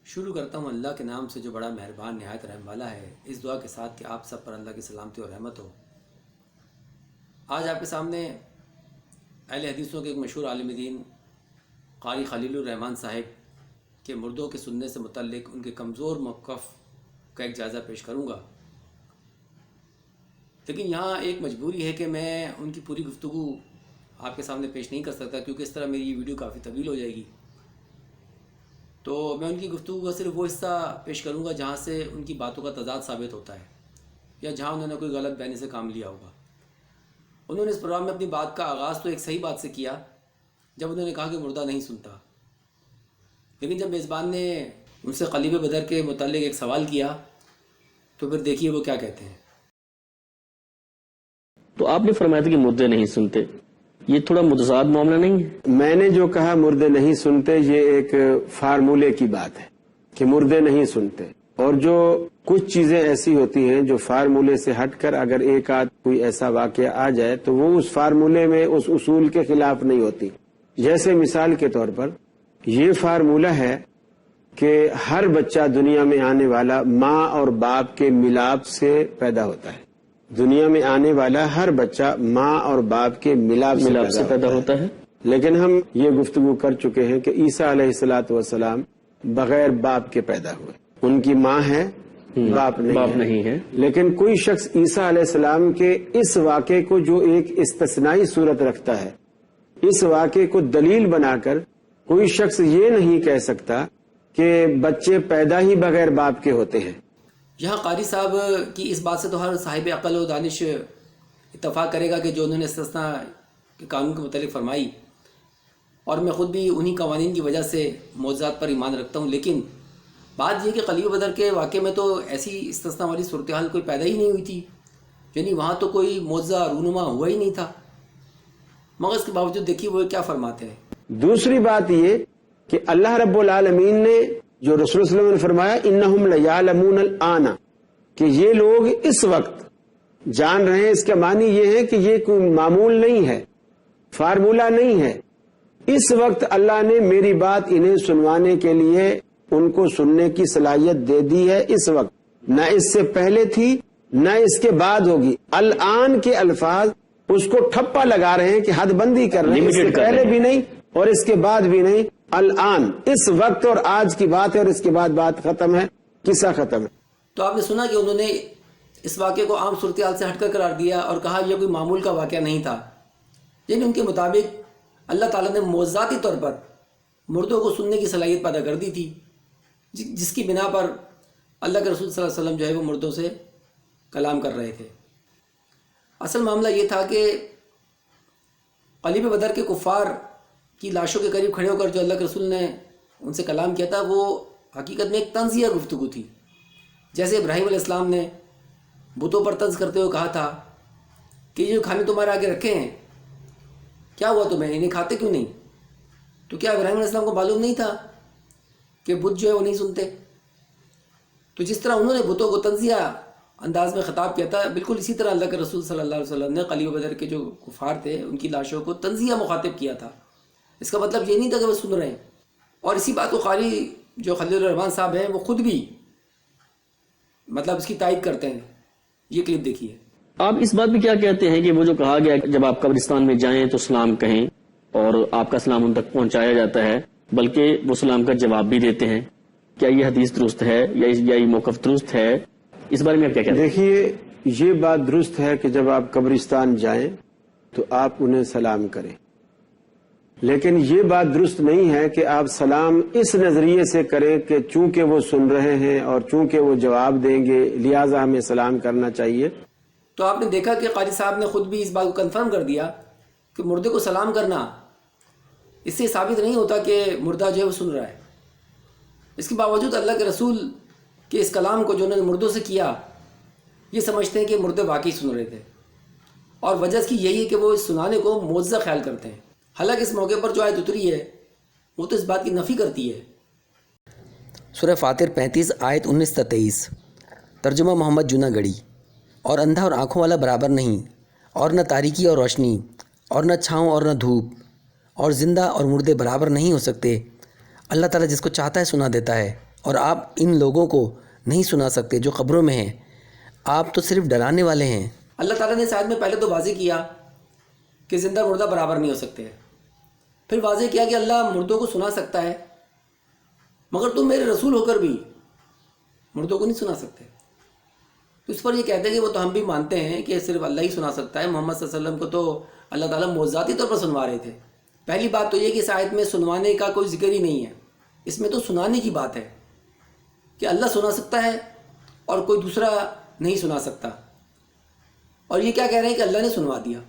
شروع کرتا ہوں اللہ کے نام سے جو بڑا مہربان نہایت رحم والا ہے، اس دعا کے ساتھ کہ آپ سب پر اللہ کی سلامتی اور رحمت ہو۔ آج آپ کے سامنے اہل حدیثوں کے ایک مشہور عالم دین قاری خلیل الرحمن صاحب کے مردوں کے سننے سے متعلق ان کے کمزور موقف کا ایک جائزہ پیش کروں گا، لیکن یہاں ایک مجبوری ہے کہ میں ان کی پوری گفتگو آپ کے سامنے پیش نہیں کر سکتا، کیونکہ اس طرح میری یہ ویڈیو کافی طویل ہو جائے گی۔ تو میں ان کی گفتگو کا صرف وہ حصہ پیش کروں گا جہاں سے ان کی باتوں کا تضاد ثابت ہوتا ہے یا جہاں انہوں نے کوئی غلط بیانی سے کام لیا ہوگا۔ انہوں نے اس پروگرام میں اپنی بات کا آغاز تو ایک صحیح بات سے کیا جب انہوں نے کہا کہ مردہ نہیں سنتا، لیکن جب میزبان نے ان سے قلیب بدر کے متعلق ایک سوال کیا تو پھر دیکھیے وہ کیا کہتے ہیں۔ تو آپ نے فرمایا تھا کہ مردے نہیں سنتے، یہ تھوڑا متضاد معاملہ نہیں ہے؟ میں نے جو کہا مردے نہیں سنتے، یہ ایک فارمولے کی بات ہے کہ مردے نہیں سنتے، اور جو کچھ چیزیں ایسی ہوتی ہیں جو فارمولے سے ہٹ کر اگر ایک آدھ کوئی ایسا واقعہ آ جائے تو وہ اس فارمولے میں اس اصول کے خلاف نہیں ہوتی۔ جیسے مثال کے طور پر یہ فارمولہ ہے کہ ہر بچہ دنیا میں آنے والا ماں اور باپ کے ملاپ سے پیدا ہوتا ہے۔ دنیا میں آنے والا ہر بچہ ماں اور باپ کے ملاپ سے پیدا ہوتا ہے۔ لیکن ہم یہ گفتگو کر چکے ہیں کہ عیسیٰ علیہ الصلوۃ والسلام بغیر باپ کے پیدا ہوئے، ان کی ماں ہے، باپ نہیں ہے۔ لیکن کوئی شخص عیسیٰ علیہ السلام کے اس واقعے کو جو ایک استثنائی صورت رکھتا ہے، اس واقعے کو دلیل بنا کر کوئی شخص یہ نہیں کہہ سکتا کہ بچے پیدا ہی بغیر باپ کے ہوتے ہیں۔ یہاں قاری صاحب کی اس بات سے تو ہر صاحب عقل و دانش اتفاق کرے گا کہ جو انہوں نے استثناء کے قانون کے متعلق فرمائی، اور میں خود بھی انہی قوانین کی وجہ سے معجزات پر ایمان رکھتا ہوں، لیکن بات یہ کہ قلیب بدر کے واقعے میں تو ایسی استثناء والی صورتحال کوئی پیدا ہی نہیں ہوئی تھی، یعنی وہاں تو کوئی معجزہ رونما ہوا ہی نہیں تھا، مگر اس کے باوجود دیکھیے وہ کیا فرماتے ہیں۔ دوسری بات یہ کہ اللہ رب العالمین نے جو رسول صلی اللہ علیہ وسلم نے فرمایا انہم لیعلمون الآن، کہ یہ لوگ اس وقت جان رہے ہیں، اس کا معنی یہ ہے کہ یہ کوئی معمول نہیں ہے، فارمولہ نہیں ہے۔ اس وقت اللہ نے میری بات انہیں سنوانے کے لیے ان کو سننے کی صلاحیت دے دی ہے، اس وقت، نہ اس سے پہلے تھی نہ اس کے بعد ہوگی۔ الآن کے الفاظ اس کو ٹھپا لگا رہے ہیں کہ حد بندی کر رہے ہیں، اس سے پہلے بھی نہیں اور اس کے بعد بھی نہیں، الآن، اس وقت اور آج کی بات ہے، اور اس کے بعد بات ختم ہے، قصہ ختم ہے۔ تو آپ نے سنا کہ انہوں نے اس واقعے کو عام صورتحال سے ہٹ کر قرار دیا اور کہا یہ کوئی معمول کا واقعہ نہیں تھا، یعنی ان کے مطابق اللہ تعالیٰ نے معجزاتی طور پر مردوں کو سننے کی صلاحیت پیدا کر دی تھی، جس کی بنا پر اللہ کے رسول صلی اللہ علیہ وسلم جو ہے وہ مردوں سے کلام کر رہے تھے۔ اصل معاملہ یہ تھا کہ قلیب بدر کے کفار کی لاشوں کے قریب کھڑے ہو کر جو اللہ کے رسول نے ان سے کلام کیا تھا وہ حقیقت میں ایک طنزیہ گفتگو تھی، جیسے ابراہیم علیہ السلام نے بتوں پر طنز کرتے ہوئے کہا تھا کہ یہ جو کھانے تمہارے آگے رکھے ہیں کیا ہوا تمہیں، انہیں کھاتے کیوں نہیں؟ تو کیا ابراہیم علیہ السلام کو معلوم نہیں تھا کہ بت جو ہے وہ نہیں سنتے؟ تو جس طرح انہوں نے بتوں کو طنزیہ انداز میں خطاب کیا تھا، بالکل اسی طرح اللہ کے رسول صلی اللہ علیہ وسلم نے قلیب بدر کے جو کفار تھے ان کی لاشوں کو طنزیہ مخاطب کیا تھا۔ اس کا مطلب یہ نہیں تھا کہ وہ سن رہے ہیں، اور اسی بات کو قاری جو خلیل الرحمن صاحب ہیں وہ خود بھی مطلب اس کی تائید کرتے ہیں۔ یہ کلپ دیکھیے۔ آپ اس بات میں کیا کہتے ہیں کہ وہ جو کہا گیا کہ جب آپ قبرستان میں جائیں تو سلام کہیں اور آپ کا سلام ان تک پہنچایا جاتا ہے، بلکہ وہ سلام کا جواب بھی دیتے ہیں، کیا یہ حدیث درست ہے یا یہ موقف درست ہے؟ اس بارے میں آپ کیا کہتے ہیں؟ دیکھیے، یہ بات درست ہے کہ جب آپ قبرستان جائیں تو آپ انہیں سلام کریں، لیکن یہ بات درست نہیں ہے کہ آپ سلام اس نظریے سے کریں کہ چونکہ وہ سن رہے ہیں اور چونکہ وہ جواب دیں گے لہٰذا ہمیں سلام کرنا چاہیے۔ تو آپ نے دیکھا کہ قاری صاحب نے خود بھی اس بات کو کنفرم کر دیا کہ مردے کو سلام کرنا اس سے ثابت نہیں ہوتا کہ مردہ جو ہے وہ سن رہا ہے۔ اس کے باوجود اللہ کے رسول کے اس کلام کو جو انہوں نے مردوں سے کیا، یہ سمجھتے ہیں کہ مردے واقعی سن رہے تھے، اور وجہ اس کی یہی ہے کہ وہ اس سنانے کو معجزہ خیال کرتے ہیں، حالانکہ اس موقع پر جو آیت اتری ہے وہ تو اس بات کی نفی کرتی ہے۔ سورہ فاطر 35 آیت 19 تا 23، ترجمہ محمد جناح گڑھی۔ اور اندھا اور آنکھوں والا برابر نہیں، اور نہ تاریکی اور روشنی، اور نہ چھاؤں اور نہ دھوپ، اور زندہ اور مردے برابر نہیں ہو سکتے۔ اللہ تعالیٰ جس کو چاہتا ہے سنا دیتا ہے اور آپ ان لوگوں کو نہیں سنا سکتے جو قبروں میں ہیں، آپ تو صرف ڈرانے والے ہیں۔ اللہ تعالیٰ نے اس آیت میں پہلے تو واضح کیا کہ زندہ مردہ برابر نہیں ہو سکتے، پھر واضح کیا کہ اللہ مردوں کو سنا سکتا ہے، مگر تم میرے رسول ہو کر بھی مردوں کو نہیں سنا سکتے۔ تو اس پر یہ کہتے ہیں کہ وہ تو ہم بھی مانتے ہیں کہ صرف اللہ ہی سنا سکتا ہے، محمد صلی اللہ علیہ وسلم کو تو اللہ تعالیٰ معجزاتی طور پر سنوا رہے تھے۔ پہلی بات تو یہ کہ اس آیت میں سنوانے کا کوئی ذکر ہی نہیں ہے، اس میں تو سنانے کی بات ہے کہ اللہ سنا سکتا ہے اور کوئی دوسرا نہیں سنا سکتا، اور یہ کیا کہہ رہے ہیں کہ اللہ نے سنوا دیا۔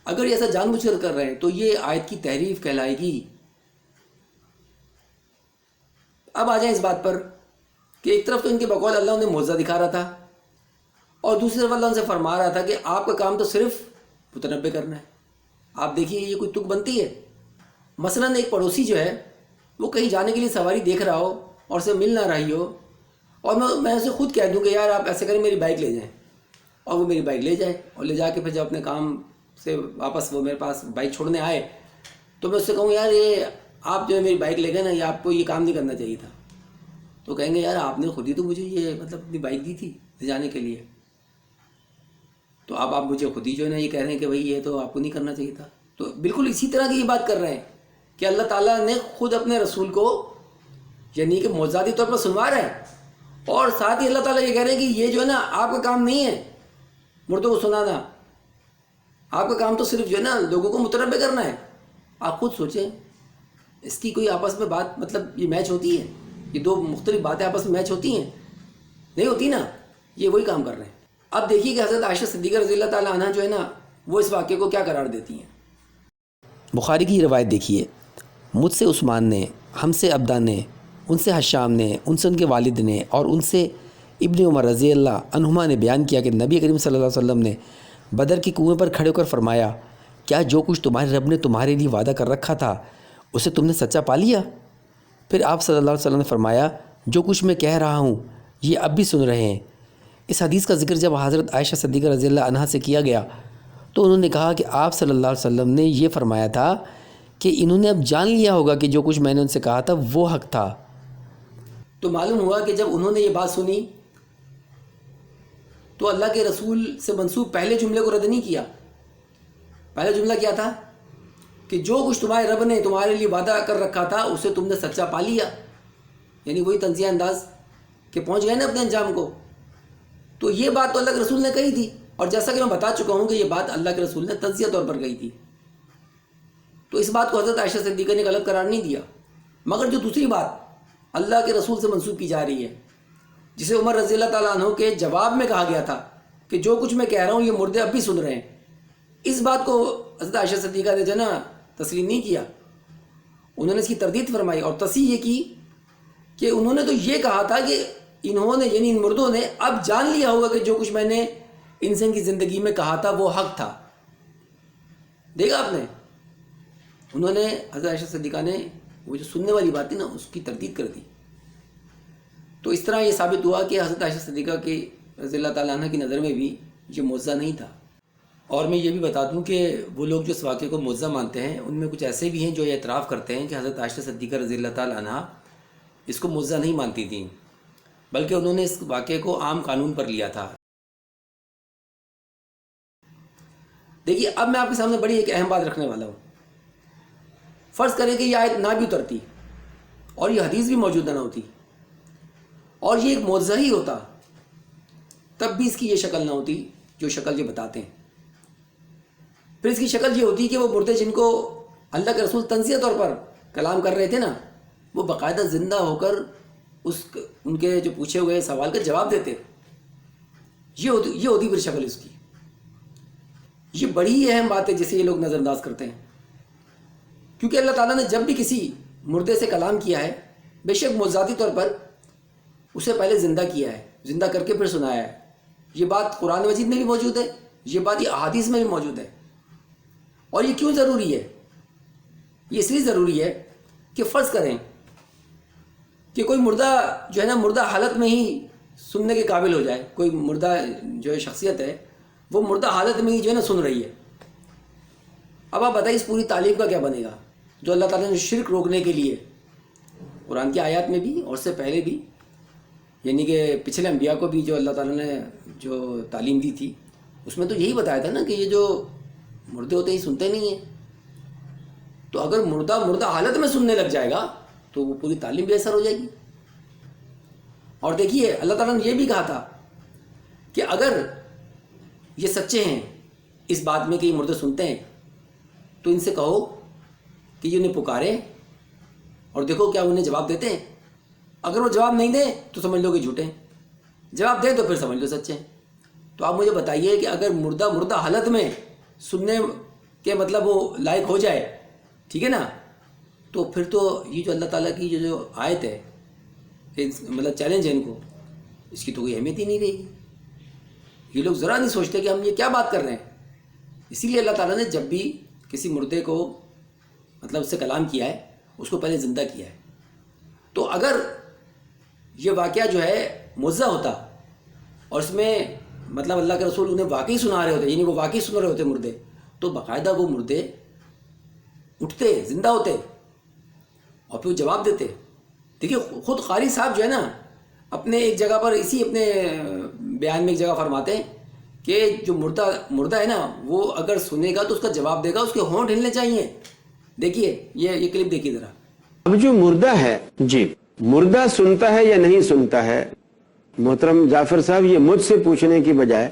اگر یہ ایسا جان بوجھ کر کر رہے ہیں تو یہ آیت کی تحریف کہلائے گی۔ اب آ جائیں اس بات پر کہ ایک طرف تو ان کے بقول اللہ انہیں معجزہ دکھا رہا تھا، اور دوسری طرف اللہ ان سے فرما رہا تھا کہ آپ کا کام تو صرف متنبع کرنا ہے۔ آپ دیکھیے یہ کوئی تک بنتی ہے؟ مثلا ایک پڑوسی جو ہے وہ کہیں جانے کے لیے سواری دیکھ رہا ہو اور اسے مل نہ رہی ہو، اور میں اسے خود کہہ دوں کہ یار آپ ایسے کریں میری بائک لے جائیں، اور وہ میری بائک لے جائے، اور لے جا کے پھر جب اپنے کام سے واپس وہ میرے پاس بائک چھوڑنے آئے تو میں اس سے کہوں یار یہ آپ جو ہے میری بائک لے گئے نا، یہ آپ کو یہ کام نہیں کرنا چاہیے تھا، تو کہیں گے یار آپ نے خود ہی تو مجھے یہ مطلب اپنی بائک دی تھی لے جانے کے لیے، تو اب آپ مجھے خود ہی جو ہے نا یہ کہہ رہے ہیں کہ بھائی یہ تو آپ کو نہیں کرنا چاہیے تھا۔ تو بالکل اسی طرح کی یہ بات کر رہے ہیں کہ اللہ تعالیٰ نے خود اپنے رسول کو یعنی کہ معجزاتی طور پر سنوا رہے ہیں، اور ساتھ ہی اللہ تعالیٰ یہ کہہ رہے ہیں کہ یہ جو ہے نا آپ کا کام نہیں ہے مردوں کو سنانا، آپ کا کام تو صرف جو ہے نا لوگوں کو متنبع کرنا ہے۔ آپ خود سوچیں اس کی کوئی آپس میں بات مطلب یہ میچ ہوتی ہے؟ یہ دو مختلف باتیں آپس میں میچ ہوتی ہیں؟ نہیں ہوتی نا، یہ وہی کام کر رہے ہیں۔ اب دیکھیے کہ حضرت عائشہ صدیقہ رضی اللہ تعالیٰ عنہ جو ہے نا وہ اس واقعے کو کیا قرار دیتی ہیں۔ بخاری کی روایت دیکھیے، مجھ سے عثمان نے، ہم سے عبدہ نے، ان سے حشام نے، ان سے ان کے والد نے، اور ان سے ابن عمر رضی اللہ عنہما نے بیان کیا کہ نبی کریم صلی اللہ علیہ وسلم نے بدر کے کنویں پر کھڑے ہو کر فرمایا، کیا جو کچھ تمہارے رب نے تمہارے لیے وعدہ کر رکھا تھا اسے تم نے سچا پا لیا؟ پھر آپ صلی اللہ علیہ وسلم نے فرمایا، جو کچھ میں کہہ رہا ہوں یہ اب بھی سن رہے ہیں۔ اس حدیث کا ذکر جب حضرت عائشہ صدیقہ رضی اللہ عنہا سے کیا گیا تو انہوں نے کہا کہ آپ صلی اللہ علیہ وسلم نے یہ فرمایا تھا کہ انہوں نے اب جان لیا ہوگا کہ جو کچھ میں نے ان سے کہا تھا وہ حق تھا۔ تو معلوم ہوا کہ جب انہوں نے یہ بات سنی تو اللہ کے رسول سے منسوب پہلے جملے کو رد نہیں کیا۔ پہلا جملہ کیا تھا کہ جو کچھ تمہارے رب نے تمہارے لیے وعدہ کر رکھا تھا اسے تم نے سچا پا لیا، یعنی وہی تنزیہ انداز کہ پہنچ گئے نا اپنے انجام کو۔ تو یہ بات تو اللہ کے رسول نے کہی تھی، اور جیسا کہ میں بتا چکا ہوں کہ یہ بات اللہ کے رسول نے تنزیہ طور پر کہی تھی، تو اس بات کو حضرت عائشہ صدیقہ نے غلط قرار نہیں دیا۔ مگر جو دوسری بات اللہ کے رسول سے منسوب کی جا رہی ہے، جسے عمر رضی اللہ تعالیٰ عنہ کے جواب میں کہا گیا تھا کہ جو کچھ میں کہہ رہا ہوں یہ مردے اب بھی سن رہے ہیں، اس بات کو حضرت عائشہ صدیقہ نے جو نا تسلیم نہیں کیا، انہوں نے اس کی تردید فرمائی اور تصحیح یہ کی کہ انہوں نے تو یہ کہا تھا کہ انہوں نے یعنی ان مردوں نے اب جان لیا ہوگا کہ جو کچھ میں نے ان سے ان کی زندگی میں کہا تھا وہ حق تھا۔ دیکھا آپ نے، انہوں نے حضرت عائشہ صدیقہ نے وہ جو سننے والی بات تھی نا اس کی تردید کر دی۔ تو اس طرح یہ ثابت ہوا کہ حضرت عائشہ صدیقہ کی رضی اللہ تعالیٰ عنہ کی نظر میں بھی یہ معجزہ نہیں تھا۔ اور میں یہ بھی بتا دوں کہ وہ لوگ جو اس واقعے کو معجزہ مانتے ہیں ان میں کچھ ایسے بھی ہیں جو یہ اعتراف کرتے ہیں کہ حضرت عائشہ صدیقہ رضی اللہ تعالیٰ عنہ اس کو معجزہ نہیں مانتی تھیں، بلکہ انہوں نے اس واقعے کو عام قانون پر لیا تھا۔ دیکھیے اب میں آپ کے سامنے بڑی ایک اہم بات رکھنے والا ہوں۔ فرض کریں کہ یہ آیت نہ بھی اترتی اور یہ حدیث بھی موجودہ نہ ہوتی اور یہ ایک معجزہ ہی ہوتا، تب بھی اس کی یہ شکل نہ ہوتی جو شکل یہ بتاتے ہیں۔ پھر اس کی شکل یہ ہوتی کہ وہ مردے جن کو اللہ کے رسول تنزیہ طور پر کلام کر رہے تھے نا، وہ باقاعدہ زندہ ہو کر ان کے جو پوچھے ہوئے سوال کا جواب دیتے۔ یہ ہوتی پھر شکل اس کی۔ یہ بڑی ہی اہم بات ہے جسے یہ لوگ نظر انداز کرتے ہیں، کیونکہ اللہ تعالیٰ نے جب بھی کسی مردے سے کلام کیا ہے بے شک معجزاتی طور پر اسے پہلے زندہ کیا ہے، زندہ کر کے پھر سنایا ہے۔ یہ بات قرآن مجید میں بھی موجود ہے، یہ بات یہ احادیث میں بھی موجود ہے۔ اور یہ کیوں ضروری ہے؟ یہ اس لیے ضروری ہے کہ فرض کریں کہ کوئی مردہ جو ہے نا مردہ حالت میں ہی سننے کے قابل ہو جائے، کوئی مردہ جو ہے شخصیت ہے وہ مردہ حالت میں ہی جو ہے نا سن رہی ہے۔ اب آپ بتائیے اس پوری تعلیم کا کیا بنے گا جو اللہ تعالیٰ نے شرک روکنے کے لیے قرآن کی آیات میں بھی اور اس سے پہلے بھی، یعنی کہ پچھلے انبیاء کو بھی جو اللہ تعالیٰ نے جو تعلیم دی تھی اس میں تو یہی بتایا تھا نا کہ یہ جو مردے ہوتے ہیں سنتے نہیں ہیں. تو اگر مردہ حالت میں سننے لگ جائے گا تو وہ پوری تعلیم بے اثر ہو جائے گی. اور دیکھیے اللہ تعالیٰ نے یہ بھی کہا تھا کہ اگر یہ سچے ہیں اس بات میں کہ یہ مردے سنتے ہیں تو ان سے کہو کہ یہ انہیں پکاریں اور دیکھو کیا انہیں جواب دیتے ہیں. اگر وہ جواب نہیں دیں تو سمجھ لو کہ جھوٹے ہیں، جواب دیں تو پھر سمجھ لو سچے ہیں. تو آپ مجھے بتائیے کہ اگر مردہ حالت میں سننے کے مطلب وہ لائق ہو جائے، ٹھیک ہے نا، تو پھر تو یہ جو اللہ تعالیٰ کی جو آیت ہے مطلب چیلنج ہے ان کو، اس کی تو کوئی اہمیت ہی نہیں رہے گی. یہ لوگ ذرا نہیں سوچتے کہ ہم یہ کیا بات کر رہے ہیں. اسی لیے اللہ تعالیٰ نے جب بھی کسی مردے کو مطلب اس سے کلام کیا ہے اس کو پہلے زندہ کیا ہے. تو اگر یہ واقعہ جو ہے معجزہ ہوتا اور اس میں مطلب اللہ کے رسول انہیں واقعی سنا رہے ہوتے، یعنی وہ واقعی سن رہے ہوتے مردے، تو باقاعدہ وہ مردے اٹھتے، زندہ ہوتے اور پھر وہ جواب دیتے. دیکھیے خود قاری صاحب جو ہے نا اپنے ایک جگہ پر اسی اپنے بیان میں ایک جگہ فرماتے ہیں کہ جو مردہ ہے نا وہ اگر سنے گا تو اس کا جواب دے گا، اس کے ہونٹ ہلنے چاہیے. دیکھیے یہ کلپ دیکھیے ذرا. اب جو مردہ ہے، جی مردہ سنتا ہے یا نہیں سنتا ہے، محترم جعفر صاحب یہ مجھ سے پوچھنے کی بجائے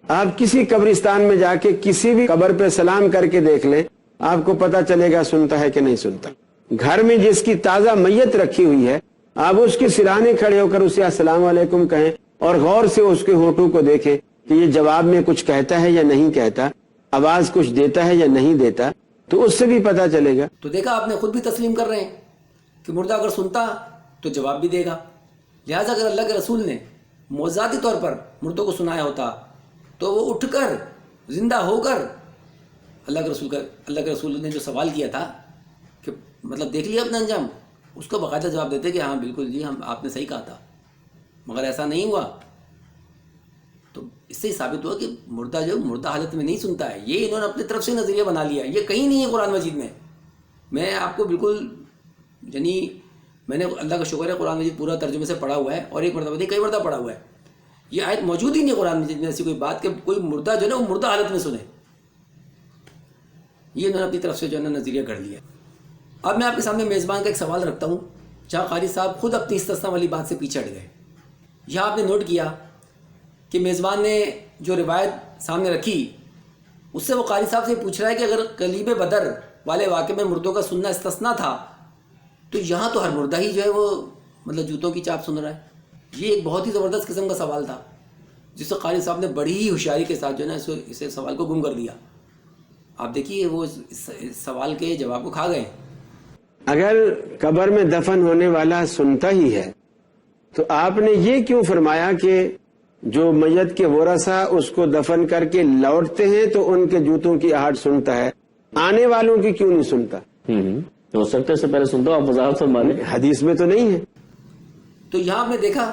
آپ کسی قبرستان میں جا کے کسی بھی قبر پہ سلام کر کے دیکھ لیں، آپ کو پتا چلے گا سنتا ہے کہ نہیں سنتا. گھر میں جس کی تازہ میت رکھی ہوئی ہے آپ اس کے سرانے کھڑے ہو کر اسے السلام علیکم کہیں اور غور سے اس کے ہونٹوں کو دیکھیں کہ یہ جواب میں کچھ کہتا ہے یا نہیں کہتا، آواز کچھ دیتا ہے یا نہیں دیتا، تو اس سے بھی پتا چلے گا. تو دیکھا آپ نے، خود بھی تسلیم کر رہے ہیں کہ مردہ اگر سنتا تو جواب بھی دے گا. لہٰذا اگر اللہ کے رسول نے معجزاتی طور پر مردوں کو سنایا ہوتا تو وہ اٹھ کر زندہ ہو کر اللہ کے رسول نے جو سوال کیا تھا کہ مطلب دیکھ لیا اپنا انجام، اس کو باقاعدہ جواب دیتے کہ ہاں بالکل جی آپ نے صحیح کہا تھا، مگر ایسا نہیں ہوا. تو اس سے ثابت ہوا کہ مردہ حالت میں نہیں سنتا ہے. یہ انہوں نے اپنی طرف سے نظریہ بنا لیا، یہ کہیں نہیں ہے قرآن مجید میں. میں آپ کو بالکل یعنی میں نے اللہ کا شکر ہے قرآن مجید پورا ترجمے سے پڑھا ہوا ہے اور ایک مرتبہ نہیں کئی مرتبہ پڑھا ہوا ہے. یہ آیت موجود ہی نہیں قرآن مجید میں ایسی کوئی بات کہ کوئی مردہ جو ہے نا وہ مردہ حالت میں سنے. یہ انہوں نے اپنی طرف سے جو ہے نا نظریہ گھڑ لیا. اب میں آپ کے سامنے میزبان کا ایک سوال رکھتا ہوں جہاں قاری صاحب خود اپنی استثنا والی بات سے پیچھے ہٹ گئے. یہاں آپ نے نوٹ کیا کہ میزبان نے جو روایت سامنے رکھی اس سے وہ قاری صاحب سے پوچھ رہا ہے کہ اگر قلیب بدر والے واقعے میں مردوں کا سننا استثنا تھا تو یہاں تو ہر مردہ ہی جو ہے وہ مطلب جوتوں کی چاپ سن رہا ہے. یہ ایک بہت ہی زبردست قسم کا سوال تھا جس سے قاری صاحب نے بڑی ہی ہوشیاری کے ساتھ جو ہے نا اس سوال کو گم کر دیا. آپ دیکھیے وہ اس سوال کے جواب کو کھا گئے. اگر قبر میں دفن ہونے والا سنتا ہی ہے تو آپ نے یہ کیوں فرمایا کہ جو میت کے ورثہ اس کو دفن کر کے لوٹتے ہیں تو ان کے جوتوں کی آہٹ سنتا ہے، آنے والوں کی کیوں نہیں سنتا؟ ہو سکتا ہے اس سے پہلے سنتا ہوں، آپ وضاحت فرما لیں. حدیث میں تو نہیں ہے. تو یہاں آپ نے دیکھا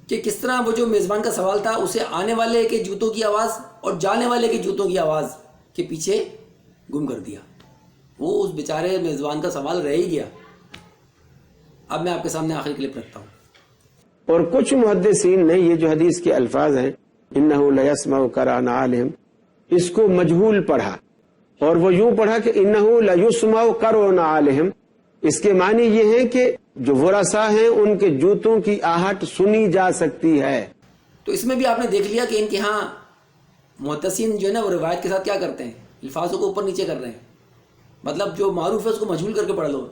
کہ کس طرح وہ جو میزبان کا سوال تھا اسے آنے والے کے جوتوں کی آواز اور جانے والے کے جوتوں کی آواز کے پیچھے گم کر دیا. وہ اس بیچارے میزبان کا سوال رہ ہی گیا. اب میں آپ کے سامنے آخری کلپ رکھتا ہوں. اور کچھ محدثین نے یہ جو حدیث کے الفاظ ہیں انہو لیسمع قرآن عالم، اس کو مجہول پڑھا اور وہ یوں پڑھا کہ انہو لیسمع قرآن عالم. اس کے معنی یہ ہے کہ جو ورثہ ہیں ان کے جوتوں کی آہٹ سنی جا سکتی ہے. تو اس میں بھی آپ نے دیکھ لیا کہ ان کے ہاں محدثین جو ہے نا وہ روایت کے ساتھ کیا کرتے ہیں، الفاظوں کو اوپر نیچے کر رہے ہیں. مطلب جو معروف ہے اس کو مجہول کر کے پڑھ لو.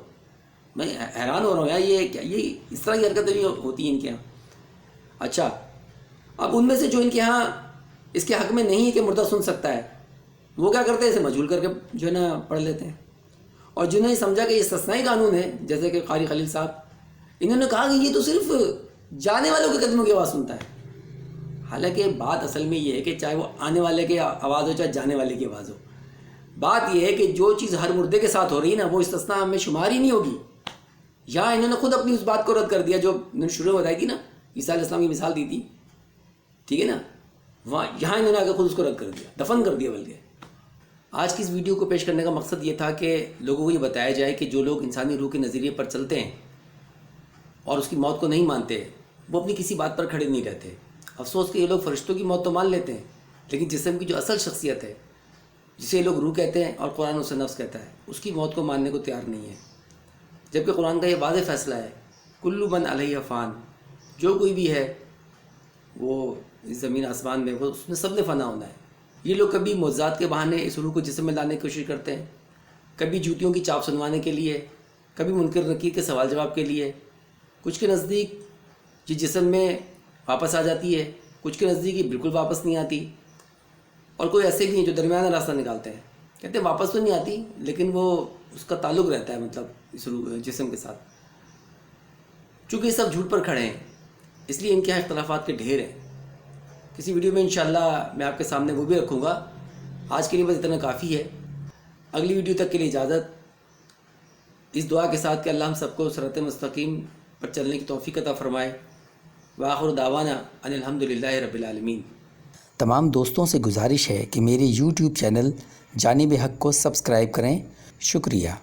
میں حیران ہو رہا ہوں یار یہ اس طرح کی حرکتیں بھی ہوتی ہیں ان کے ہاں. اچھا اب ان میں سے جو ان کے ہاں اس کے حق میں نہیں ہے کہ مردہ سن سکتا ہے وہ کیا کرتے ہیں، اسے مجہول کر کے جو ہے نا پڑھ لیتے ہیں. اور جنہوں نے سمجھا کہ یہ استثنائی قانون ہے جیسے کہ قاری خلیل صاحب، انہوں نے کہا کہ یہ تو صرف جانے والوں کے قدموں کی آواز سنتا ہے. حالانکہ بات اصل میں یہ ہے کہ چاہے وہ آنے والے کی آواز ہو چاہے جانے والے کی آواز ہو، بات یہ ہے کہ جو چیز ہر مردے کے ساتھ ہو رہی ہے نا وہ استثناء میں شمار ہی نہیں ہوگی. یہاں انہوں نے خود اپنی اس بات کو رد کر دیا جو انہوں نے شروع میں بتائی تھی نا، عیسیٰ علیہ السلام کی مثال دی تھی، ٹھیک ہے نا، وہاں یہاں انہوں نے آ کے خود اس کو رد کر دیا، دفن کر دیا بلکہ. آج کی اس ویڈیو کو پیش کرنے کا مقصد یہ تھا کہ لوگوں کو یہ بتایا جائے کہ جو لوگ انسانی روح کے نظریے پر چلتے ہیں اور اس کی موت کو نہیں مانتے وہ اپنی کسی بات پر کھڑے نہیں رہتے. افسوس کہ یہ لوگ فرشتوں کی موت تو مان لیتے ہیں لیکن جسم کی جو اصل شخصیت ہے جسے یہ لوگ روح کہتے ہیں اور قرآن اسے نفس کہتا ہے اس کی موت کو ماننے کو تیار نہیں ہے. جبکہ قرآن کا یہ واضح فیصلہ ہے کل من علیہ فان، جو کوئی بھی ہے وہ اس زمین آسمان میں وہ اس میں سب نے فنا ہونا ہے. یہ لوگ کبھی معجزات کے بہانے اس روح کو جسم میں لانے کی کوشش کرتے ہیں، کبھی جوتیوں کی چاپ سنوانے کے لیے، کبھی منکر نکیر کے سوال جواب کے لیے. کچھ کے نزدیک یہ جسم میں واپس آ جاتی ہے، کچھ کے نزدیک یہ بالکل واپس نہیں آتی، اور کوئی ایسے بھی ہیں جو درمیانہ راستہ نکالتے ہیں، کہتے ہیں واپس تو نہیں آتی لیکن وہ اس کا تعلق رہتا ہے مطلب اس روح جسم کے ساتھ. چونکہ یہ سب جھوٹ پر کھڑے ہیں اس لیے ان کے یہاں اختلافات کے ڈھیر ہیں. کسی ویڈیو میں انشاءاللہ میں آپ کے سامنے وہ بھی رکھوں گا. آج کے لیے بس اتنا کافی ہے. اگلی ویڈیو تک کے لیے اجازت، اس دعا کے ساتھ کہ اللہ ہم سب کو صراط مستقیم پر چلنے کی توفیق عطا فرمائے. وآخر دعوانا ان الحمدللہ رب العالمین. تمام دوستوں سے گزارش ہے کہ میرے YouTube چینل جانب حق کو سبسکرائب کریں. شکریہ.